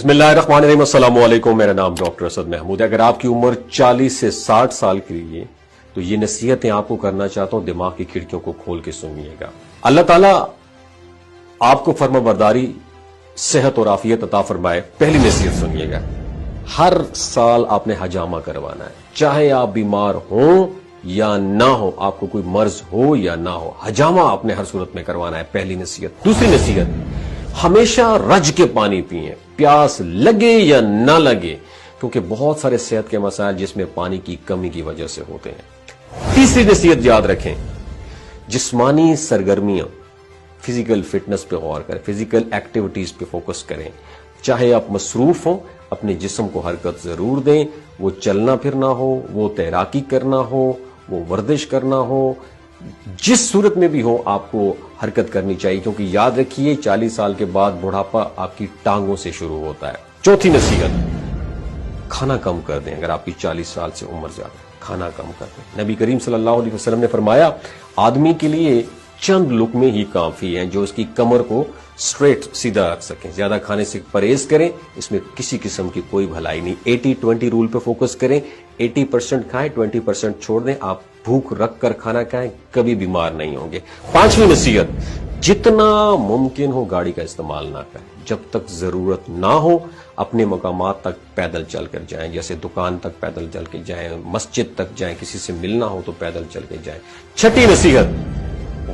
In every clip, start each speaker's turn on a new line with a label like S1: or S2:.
S1: बिस्मिल्लाहिर्रहमानिर्रहीम, अस्सलामु अलैकुम। मेरा नाम डॉक्टर असद महमूद है। अगर आपकी उम्र 40 से 60 साल की है तो ये नसीहतें आपको करना चाहता हूं, दिमाग की खिड़कियों को खोल के सुनिएगा। अल्लाह ताला आपको फर्माबरदारी, सेहत और आफियत अता फरमाए। पहली नसीहत सुनिएगा, हर साल आपने हजामा करवाना है, चाहे आप बीमार हो या ना हो, आपको कोई मर्ज हो या ना हो, हजामा आपने हर सूरत में करवाना है। पहली नसीहत। दूसरी नसीहत, हमेशा रज के पानी पिएं, प्यास लगे या ना लगे, क्योंकि बहुत सारे सेहत के मसाइल जिसमें पानी की कमी की वजह से होते हैं। तीसरी नसीहत याद रखें, जिस्मानी सरगर्मियां, फिजिकल फिटनेस पे गौर करें, फिजिकल एक्टिविटीज पे फोकस करें। चाहे आप मसरूफ हो, अपने जिस्म को हरकत जरूर दें, वो चलना फिरना हो, वो तैराकी करना हो, वो वर्जिश करना हो, जिस सूरत में भी हो आपको हरकत करनी चाहिए, क्योंकि याद रखिए 40 साल के बाद बुढ़ापा आपकी टांगों से शुरू होता है। चौथी नसीहत, खाना कम कर दें। अगर आपकी 40 साल से उम्र ज्यादा, खाना कम कर दें। नबी करीम सल्लल्लाहु अलैहि वसल्लम ने फरमाया, आदमी के लिए चंद लुकमे ही काफी हैं जो उसकी कमर को स्ट्रेट सीधा रख सकें। ज्यादा खाने से परहेज करें, इसमें किसी किस्म की कोई भलाई नहीं। 80-20 रूल पे फोकस करें, 80% खाएं, 20% छोड़ दें। आप भूख रख कर खाना खाएं, कभी बीमार नहीं होंगे। पांचवी नसीहत, जितना मुमकिन हो गाड़ी का इस्तेमाल ना करें। जब तक जरूरत ना हो अपने मकामात तक पैदल चल कर जाएं, जैसे दुकान तक पैदल चल के जाएं, मस्जिद तक जाएं, किसी से मिलना हो तो पैदल चल के जाएं। छठी नसीहत,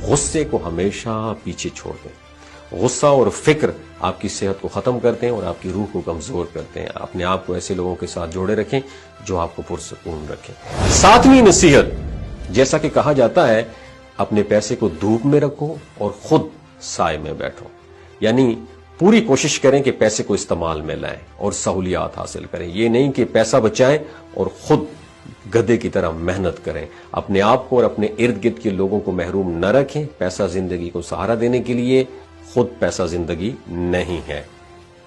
S1: गुस्से को हमेशा पीछे छोड़ दें। गुस्सा और फिक्र आपकी सेहत को खत्म करते हैं और आपकी रूह को कमजोर करते हैं। अपने आप को ऐसे लोगों के साथ जोड़े रखें जो आपको पुरसकून रखें। सातवीं नसीहत, जैसा कि कहा जाता है, अपने पैसे को धूप में रखो और खुद साए में बैठो। यानी पूरी कोशिश करें कि पैसे को इस्तेमाल में लाएं और सहूलियात हासिल करें। ये नहीं कि पैसा बचाएं और खुद गधे की तरह मेहनत करें। अपने आप को और अपने इर्द गिर्द के लोगों को महरूम न रखें। पैसा जिंदगी को सहारा देने के लिए, खुद पैसा जिंदगी नहीं है।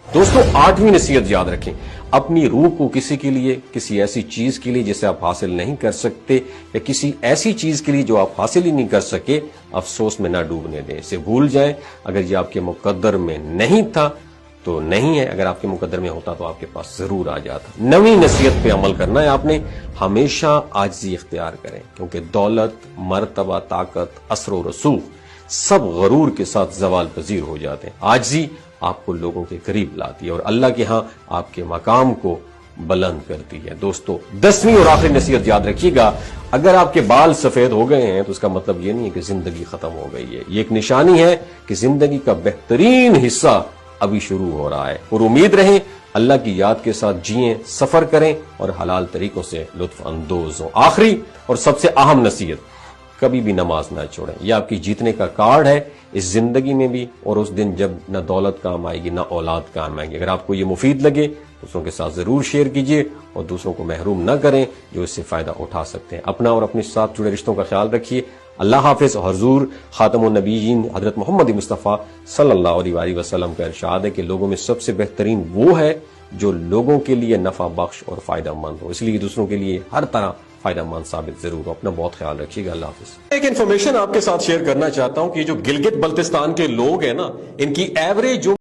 S1: दोस्तों, आठवीं नसीहत याद रखें, अपनी रूह को किसी के लिए, किसी ऐसी चीज के लिए जिसे आप हासिल नहीं कर सकते, या किसी ऐसी चीज के लिए जो आप हासिल ही नहीं कर सके, अफसोस में ना डूबने दें। इसे भूल जाएं। अगर ये आपके मुकद्दर में नहीं था तो नहीं है, अगर आपके मुकद्दर में होता तो आपके पास जरूर आ जाता। नवीं नसीहत पे अमल करना है आपने, हमेशा आजिज़ी इख्तियार करें, क्योंकि दौलत, मर्तबा, ताकत, असर और रसूख सब गरूर के साथ जवाल पजीर हो जाते हैं। आजिज़ी आपको लोगों के करीब लाती है और अल्लाह के यहां आपके मकाम को बुलंद करती है। दोस्तों, 10वीं और आखिरी नसीहत याद रखिएगा, अगर आपके बाल सफेद हो गए हैं तो इसका मतलब ये नहीं है कि जिंदगी खत्म हो गई है। ये एक निशानी है कि जिंदगी का बेहतरीन हिस्सा अभी शुरू हो रहा है। और उम्मीद रहे, अल्लाह की याद के साथ जिएं, सफर करें और हलाल तरीकों से लुत्फ अंदोज हो। आखिरी और सबसे अहम नसीहत, कभी भी नमाज ना छोड़ें। यह आपकी जीतने का कार्ड है, इस जिंदगी में भी और उस दिन जब न दौलत काम आएगी न औलाद काम आएगी। अगर आपको ये मुफीद लगे, दूसरों के साथ जरूर शेयर कीजिए और दूसरों को महरूम न करें जो इससे फायदा उठा सकते हैं। अपना और अपने साथ जुड़े रिश्तों का ख्याल रखिए। अल्लाह हाफिज। हुजूर खातमुन नबीयीन हजरत मोहम्मद मुस्तफ़ा सल्लल्लाहु अलैहि वसल्लम का इरशाद है कि लोगों में सबसे बेहतरीन वो है जो लोगों के लिए नफा बख्श और फायदा मंद हो। इसलिए दूसरों के लिए हर तरह फायदा मंद साबित जरूर हो। अपना बहुत ख्याल रखिएगा। अल्लाह हाफिज। एक इन्फॉर्मेशन आपके साथ शेयर करना चाहता हूं कि जो गिलगित बल्तिस्तान के लोग हैं ना, इनकी एवरेज जो